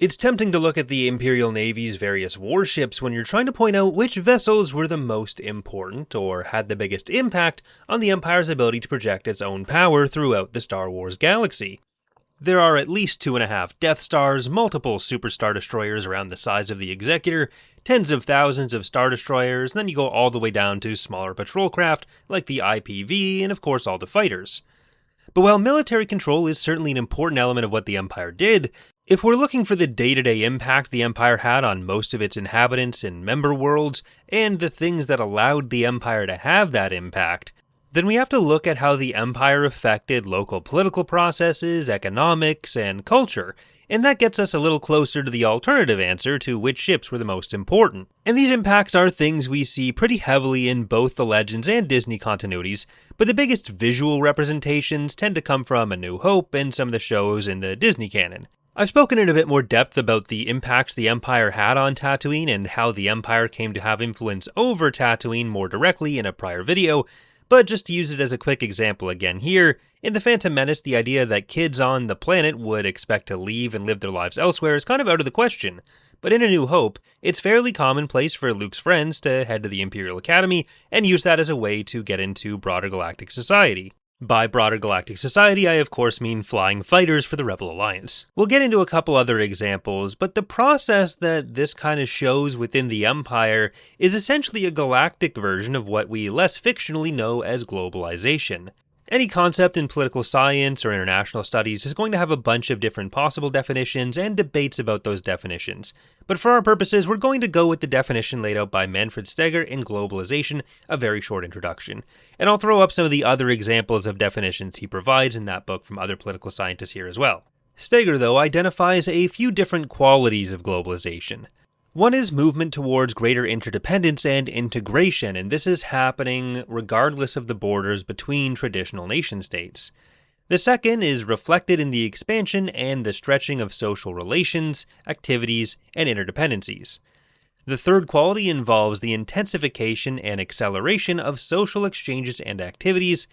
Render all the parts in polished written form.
It's tempting to look at the Imperial Navy's various warships when you're trying to point out which vessels were the most important or had the biggest impact on the Empire's ability to project its own power throughout the Star Wars galaxy. There are at least 2.5 Death Stars, multiple Super Star Destroyers around the size of the Executor, tens of thousands of Star Destroyers, and then you go all the way down to smaller patrol craft like the IPV, and of course all the fighters. But while military control is certainly an important element of what the Empire did, if we're looking for the day-to-day impact the Empire had on most of its inhabitants and member worlds, and the things that allowed the Empire to have that impact, then we have to look at how the Empire affected local political processes, economics, and culture, and that gets us a little closer to the alternative answer to which ships were the most important. And these impacts are things we see pretty heavily in both the Legends and Disney continuities, but the biggest visual representations tend to come from A New Hope and some of the shows in the Disney canon. I've spoken in a bit more depth about the impacts the Empire had on Tatooine and how the Empire came to have influence over Tatooine more directly in a prior video, but just to use it as a quick example again here, in The Phantom Menace, the idea that kids on the planet would expect to leave and live their lives elsewhere is kind of out of the question. But in A New Hope, it's fairly commonplace for Luke's friends to head to the Imperial Academy and use that as a way to get into broader galactic society. By broader galactic society, I of course mean flying fighters for the Rebel Alliance. We'll get into a couple other examples, but the process that this kind of shows within the Empire is essentially a galactic version of what we less fictionally know as globalization. Any concept in political science or international studies is going to have a bunch of different possible definitions and debates about those definitions. But for our purposes, we're going to go with the definition laid out by Manfred Steger in Globalization, a very short introduction. And I'll throw up some of the other examples of definitions he provides in that book from other political scientists here as well. Steger, though, identifies a few different qualities of globalization. One is movement towards greater interdependence and integration, and this is happening regardless of the borders between traditional nation-states. The second is reflected in the expansion and the stretching of social relations, activities, and interdependencies. The third quality involves the intensification and acceleration of social exchanges and activities,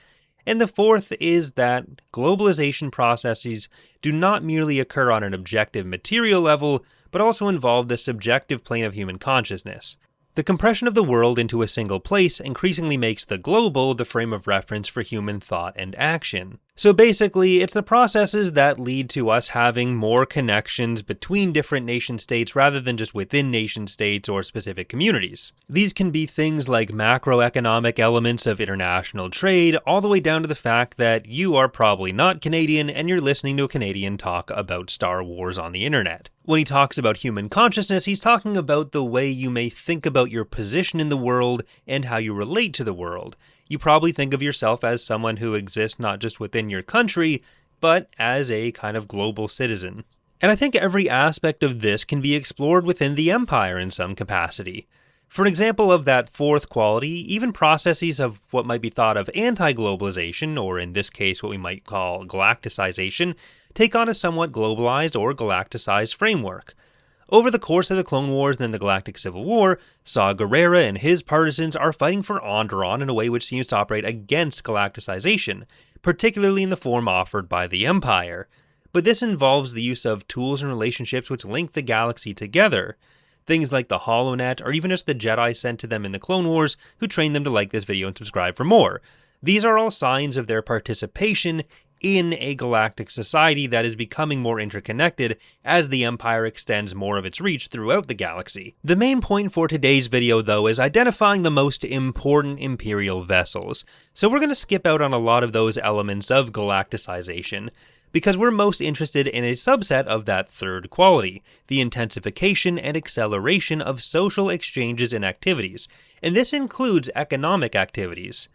and the fourth is that globalization processes do not merely occur on an objective material level, but also involve the subjective plane of human consciousness. The compression of the world into a single place increasingly makes the global the frame of reference for human thought and action. So basically, it's the processes that lead to us having more connections between different nation-states rather than just within nation-states or specific communities. These can be things like macroeconomic elements of international trade, all the way down to the fact that you are probably not Canadian and you're listening to a Canadian talk about Star Wars on the internet. When he talks about human consciousness, he's talking about the way you may think about your position in the world and how you relate to the world. You probably think of yourself as someone who exists not just within your country, but as a kind of global citizen. And I think every aspect of this can be explored within the Empire in some capacity. For an example of that fourth quality, even processes of what might be thought of anti-globalization, or in this case what we might call galacticization, take on a somewhat globalized or galacticized framework. Over the course of the Clone Wars and then the Galactic Civil War, Saw Gerrera and his partisans are fighting for Onderon in a way which seems to operate against galacticization, particularly in the form offered by the Empire. But this involves the use of tools and relationships which link the galaxy together. Things like the HoloNet, or even just the Jedi sent to them in the Clone Wars, who trained them to like this video and subscribe for more. These are all signs of their participation in a galactic society that is becoming more interconnected as the Empire extends more of its reach throughout the galaxy. The main point for today's video, though, is identifying the most important Imperial vessels. So we're going to skip out on a lot of those elements of galacticization, because we're most interested in a subset of that third quality, the intensification and acceleration of social exchanges and activities, and this includes economic activities.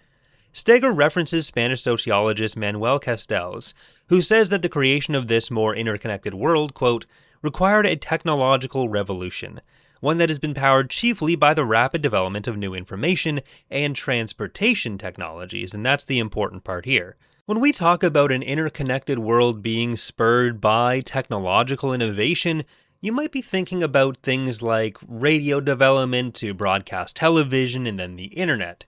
Steger references Spanish sociologist Manuel Castells, who says that the creation of this more interconnected world, quote, required a technological revolution, one that has been powered chiefly by the rapid development of new information and transportation technologies, and that's the important part here. When we talk about an interconnected world being spurred by technological innovation, you might be thinking about things like radio development to broadcast television and then the internet.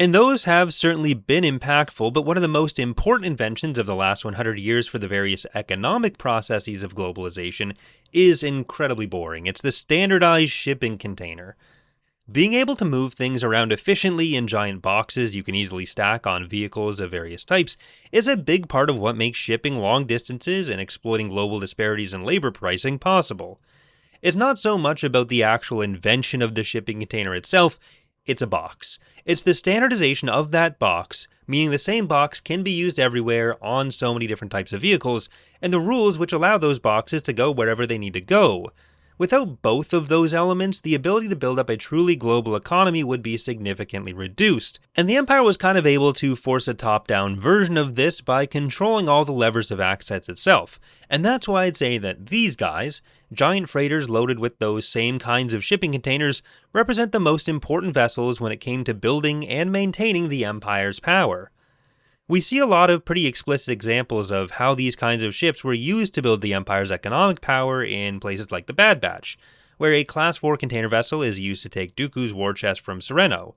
And those have certainly been impactful, but one of the most important inventions of the last 100 years for the various economic processes of globalization is incredibly boring. It's the standardized shipping container. Being able to move things around efficiently in giant boxes you can easily stack on vehicles of various types is a big part of what makes shipping long distances and exploiting global disparities in labor pricing possible. It's not so much about the actual invention of the shipping container itself, it's a box. It's the standardization of that box, meaning the same box can be used everywhere on so many different types of vehicles, and the rules which allow those boxes to go wherever they need to go. Without both of those elements, the ability to build up a truly global economy would be significantly reduced. And the Empire was kind of able to force a top-down version of this by controlling all the levers of access itself. And that's why I'd say that these guys, giant freighters loaded with those same kinds of shipping containers, represent the most important vessels when it came to building and maintaining the Empire's power. We see a lot of pretty explicit examples of how these kinds of ships were used to build the Empire's economic power in places like the Bad Batch, where a Class 4 container vessel is used to take Dooku's war chest from Sereno.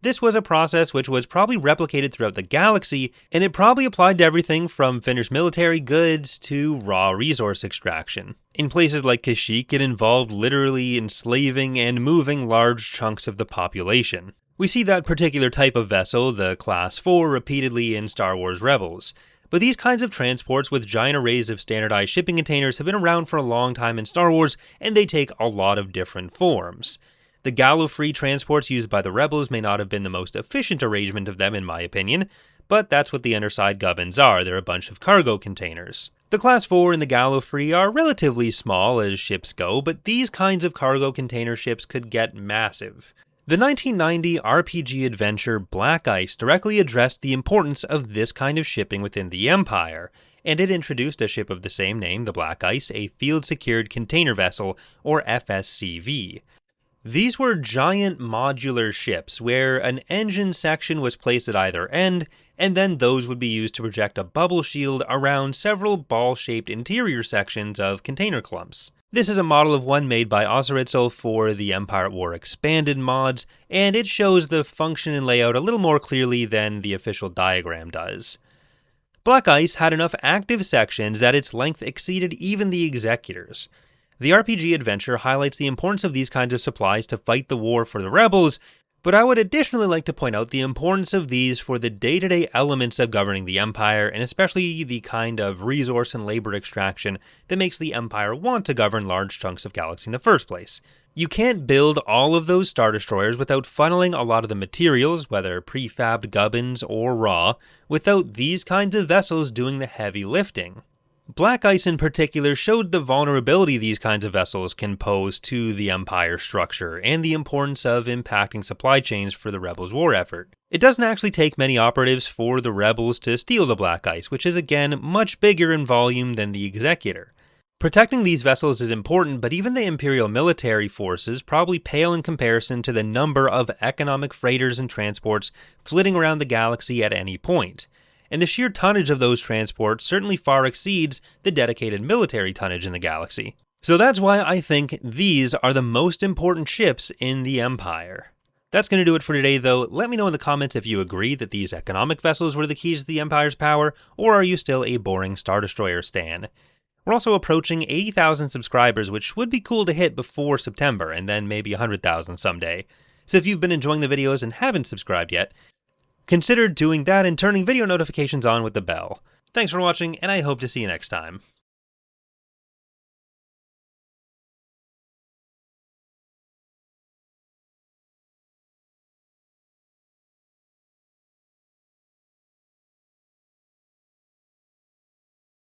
This was a process which was probably replicated throughout the galaxy, and it probably applied to everything from finished military goods to raw resource extraction. In places like Kashyyyk, it involved literally enslaving and moving large chunks of the population. We see that particular type of vessel, the Class 4, repeatedly in Star Wars Rebels. But these kinds of transports with giant arrays of standardized shipping containers have been around for a long time in Star Wars, and they take a lot of different forms. The Gallifrey transports used by the Rebels may not have been the most efficient arrangement of them in my opinion, but that's what the underside gubbins are, they're a bunch of cargo containers. The Class 4 and the Gallifrey are relatively small as ships go, but these kinds of cargo container ships could get massive. The 1990 RPG adventure Black Ice directly addressed the importance of this kind of shipping within the Empire, and it introduced a ship of the same name, the Black Ice, a field-secured container vessel, or FSCV. These were giant modular ships where an engine section was placed at either end, and then those would be used to project a bubble shield around several ball-shaped interior sections of container clumps. This is a model of one made by Oseritzel for the Empire at War Expanded mods, and it shows the function and layout a little more clearly than the official diagram does. Black Ice had enough active sections that its length exceeded even the Executors. The RPG adventure highlights the importance of these kinds of supplies to fight the war for the Rebels, but I would additionally like to point out the importance of these for the day-to-day elements of governing the Empire, and especially the kind of resource and labor extraction that makes the Empire want to govern large chunks of galaxy in the first place. You can't build all of those Star Destroyers without funneling a lot of the materials, whether prefabbed gubbins or raw, without these kinds of vessels doing the heavy lifting. Black Ice in particular showed the vulnerability these kinds of vessels can pose to the Empire structure, and the importance of impacting supply chains for the Rebels' war effort. It doesn't actually take many operatives for the Rebels to steal the Black Ice, which is again much bigger in volume than the Executor. Protecting these vessels is important, but even the Imperial military forces probably pale in comparison to the number of economic freighters and transports flitting around the galaxy at any point. And the sheer tonnage of those transports certainly far exceeds the dedicated military tonnage in the galaxy. So that's why I think these are the most important ships in the Empire. That's going to do it for today though. Let me know in the comments if you agree that these economic vessels were the keys to the Empire's power, or are you still a boring Star Destroyer stan? We're also approaching 80,000 subscribers, which would be cool to hit before September, and then maybe 100,000 someday. So if you've been enjoying the videos and haven't subscribed yet, consider doing that and turning video notifications on with the bell. Thanks for watching, and I hope to see you next time.